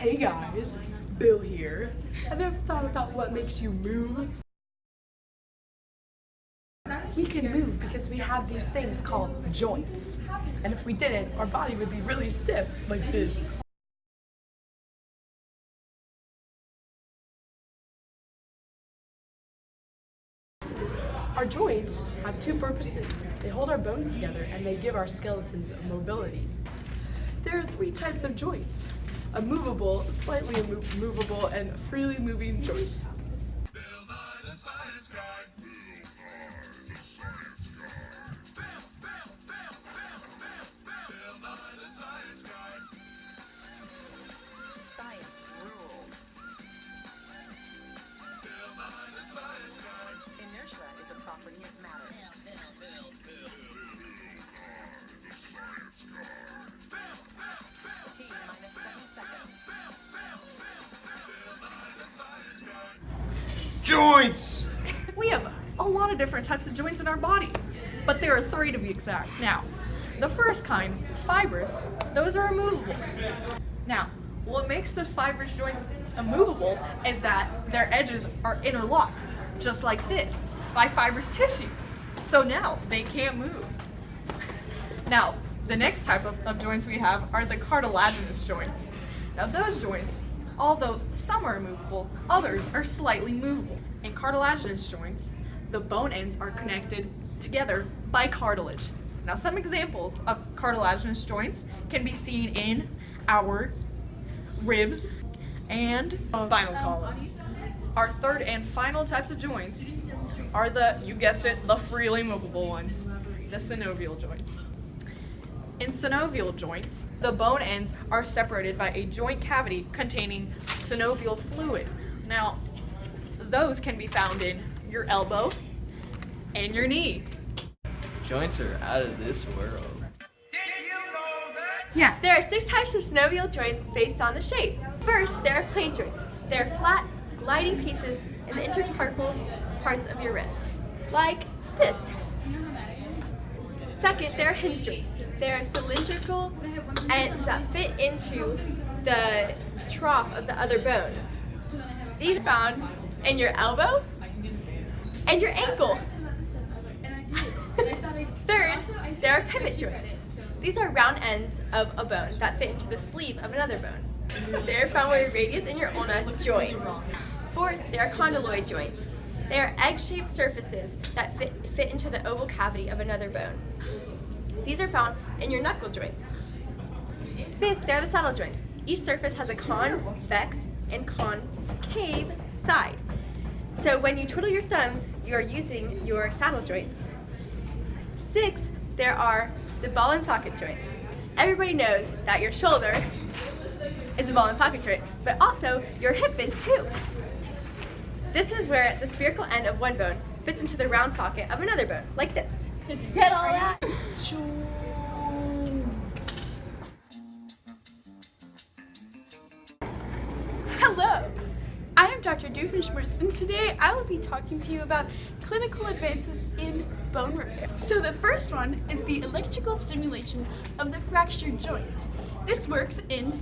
Hey guys, Bill here. Have you ever thought about what makes you move? We can move because we have these things called joints. And if we didn't, our body would be really stiff, like this. Our joints have two purposes. They hold our bones together and they give our skeletons mobility. There are three types of joints: a movable, slightly immovable, and freely moving joints. Science rules. Inertia is a property of matter. T minus 7 seconds. Joints! We have a lot of different types of joints in our body, but there are three to be exact. Now, the first kind, fibrous, those are immovable. Now, what makes the fibrous joints immovable is that their edges are interlocked, just like this, by fibrous tissue. So now they can't move. Now, the next type of joints we have are the cartilaginous joints. Now those joints, although some are immovable, others are slightly movable. In cartilaginous joints, the bone ends are connected together by cartilage. Now some examples of cartilaginous joints can be seen in our ribs and spinal column. Our third and final types of joints are you guessed it, the freely movable ones, the synovial joints. In synovial joints, the bone ends are separated by a joint cavity containing synovial fluid. Now, those can be found in your elbow and your knee. Joints are out of this world. Yeah. There are 6 types of synovial joints based on the shape. First, there are plane joints. They're flat, gliding pieces in the intercarpal parts of your wrist, like this. Second, there are hinge joints. They are cylindrical ends that fit into the trough of the other bone. These are found in your elbow and your ankle. Third, there are pivot joints. These are round ends of a bone that fit into the sleeve of another bone. They are found where your radius and your ulna join. Fourth, there are condyloid joints. They are egg-shaped surfaces that fit into the oval cavity of another bone. These are found in your knuckle joints. Fifth, there are the saddle joints. Each surface has a convex and concave side. So when you twiddle your thumbs, you are using your saddle joints. Sixth, there are the ball and socket joints. Everybody knows that your shoulder is a ball and socket joint, but also your hip is too. This is where the spherical end of one bone fits into the round socket of another bone, like this. Did you get all that? Hello, I am Dr. Doofenshmirtz, and today I will be talking to you about clinical advances in bone repair. So the first one is the electrical stimulation of the fractured joint. This works in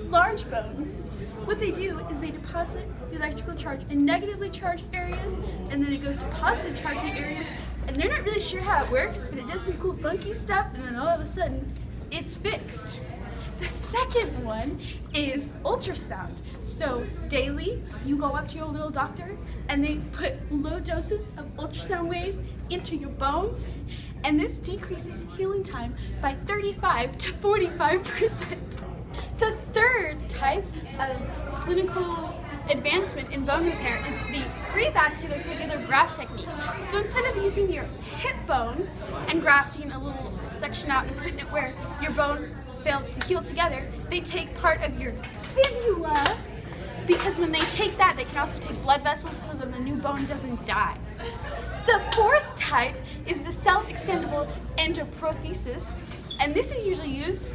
large bones. What they do is they deposit the electrical charge in negatively charged areas, and then it goes to positive charging areas, and they're not really sure how it works, but it does some cool funky stuff, and then all of a sudden, it's fixed. The second one is ultrasound. So daily, you go up to your little doctor and they put low doses of ultrasound waves into your bones, and this decreases healing time by 35 to 45%. The third type of clinical advancement in bone repair is the free vascular fibular graft technique. So instead of using your hip bone and grafting a little section out and putting it where your bone fails to heal together, they take part of your fibula, because when they take that, they can also take blood vessels so that the new bone doesn't die. The fourth type is the self-extendable endoprothesis, and this is usually used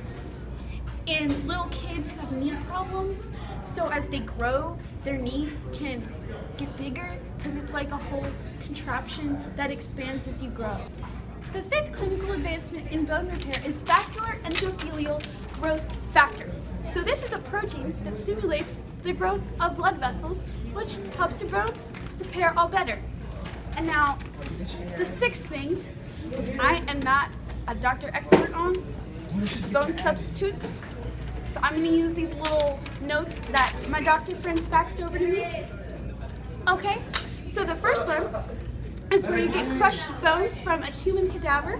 in little kids who have knee problems. So as they grow, their knee can get bigger because it's like a whole contraption that expands as you grow. The fifth clinical advancement in bone repair is vascular endothelial growth factor. So this is a protein that stimulates the growth of blood vessels, which helps your bones repair all better. And now, the sixth thing, which I am not a doctor expert on, is bone substitutes. So I'm going to use these little notes that my doctor friends faxed over to me. Okay, so the first one is where you get crushed bones from a human cadaver,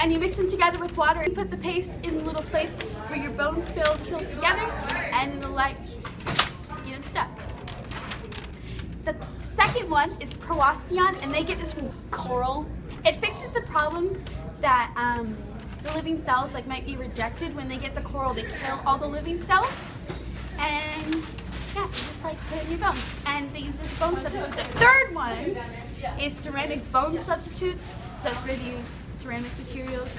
and you mix them together with water and put the paste in a little place where your bones heal together, and it'll like get them stuck. The second one is Proosteon, and they get this from coral. It fixes the problems that the living cells might be rejected when they get the coral. They kill all the living cells, and yeah, just put it in your bones. And they use this bone substitute. The third one is ceramic bone substitutes. So that's where they use ceramic materials,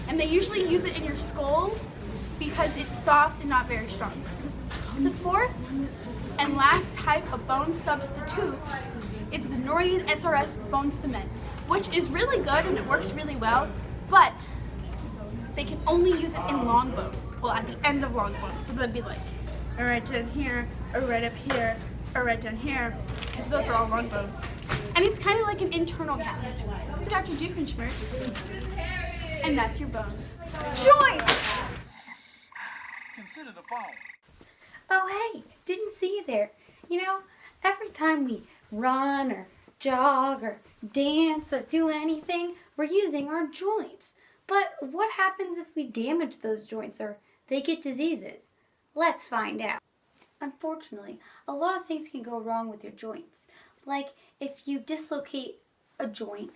and they usually use it in your skull because it's soft and not very strong. The fourth and last type of bone substitute is the Nordion SRS bone cement, which is really good and it works really well, but they can only use it in long bones. Well, at the end of long bones, so they'd be like, all right down here, or right up here, or right down here, because those are all long bones. And it's kind of like an internal cast. Dr. Doofenshmirtz, and that's your bones. Joints! Consider the phone. Oh, hey, didn't see you there. You know, every time we run or jog or dance or do anything, we're using our joints. But what happens if we damage those joints or they get diseases? Let's find out. Unfortunately, a lot of things can go wrong with your joints. Like if you dislocate a joint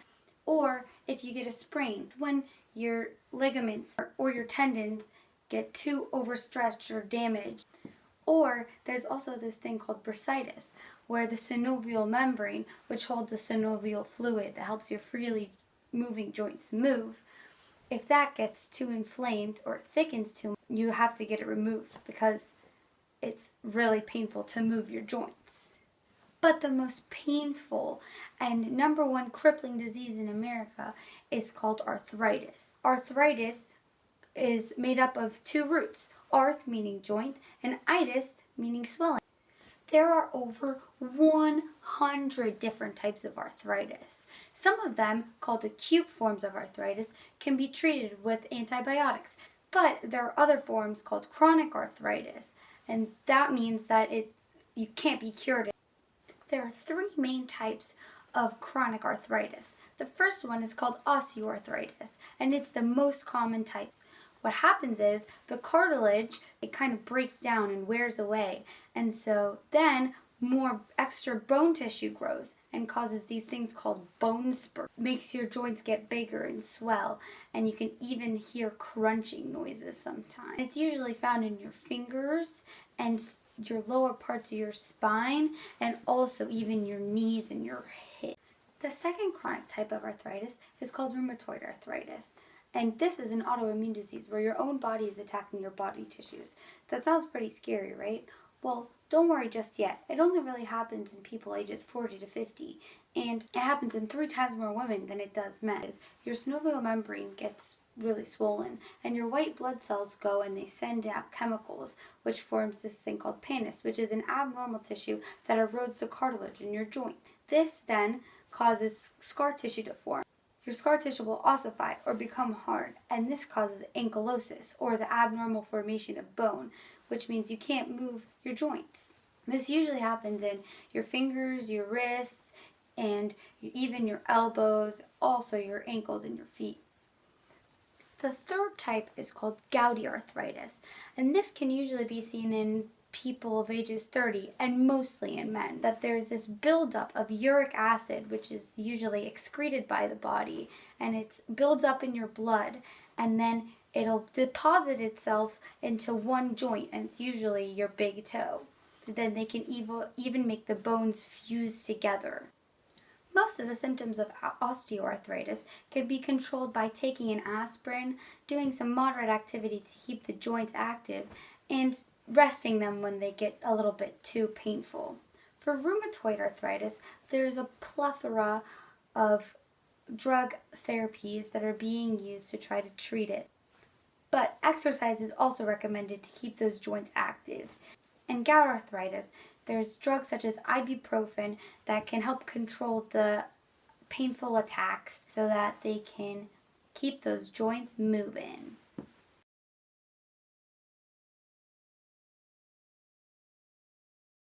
or if you get a sprain, when your ligaments or your tendons get too overstretched or damaged. Or there's also this thing called bursitis, where the synovial membrane, which holds the synovial fluid that helps your freely moving joints move, if that gets too inflamed or thickens too much, you have to get it removed because it's really painful to move your joints. But the most painful and number one crippling disease in America is called arthritis. Arthritis is made up of two roots, arth meaning joint and itis meaning swelling. There are over 100 different types of arthritis. Some of them, called acute forms of arthritis, can be treated with antibiotics. But there are other forms called chronic arthritis, and that means that you can't be cured. There are three main types of chronic arthritis. The first one is called osteoarthritis, and it's the most common type. What happens is the cartilage, it kind of breaks down and wears away, and so then more extra bone tissue grows and causes these things called bone spurs. Makes your joints get bigger and swell, and you can even hear crunching noises sometimes. It's usually found in your fingers and your lower parts of your spine, and also even your knees and your hips. The second chronic type of arthritis is called rheumatoid arthritis. And this is an autoimmune disease where your own body is attacking your body tissues. That sounds pretty scary, right? Well, don't worry just yet. It only really happens in people ages 40 to 50. And it happens in 3 times more women than it does men. Your synovial membrane gets really swollen, and your white blood cells go and they send out chemicals, which forms this thing called pannus, which is an abnormal tissue that erodes the cartilage in your joint. This then causes scar tissue to form. Your scar tissue will ossify or become hard, and this causes ankylosis, or the abnormal formation of bone, which means you can't move your joints. This usually happens in your fingers, your wrists, and even your elbows, also your ankles and your feet. The third type is called gouty arthritis, and this can usually be seen in people of ages 30 and mostly in men. That there's this buildup of uric acid, which is usually excreted by the body, and it builds up in your blood, and then it'll deposit itself into one joint, and it's usually your big toe. Then they can even make the bones fuse together. Most of the symptoms of osteoarthritis can be controlled by taking an aspirin, doing some moderate activity to keep the joints active, and resting them when they get a little bit too painful. For rheumatoid arthritis, there's a plethora of drug therapies that are being used to try to treat it. but exercise is also recommended to keep those joints active. In gout arthritis, there's drugs such as ibuprofen that can help control the painful attacks so that they can keep those joints moving.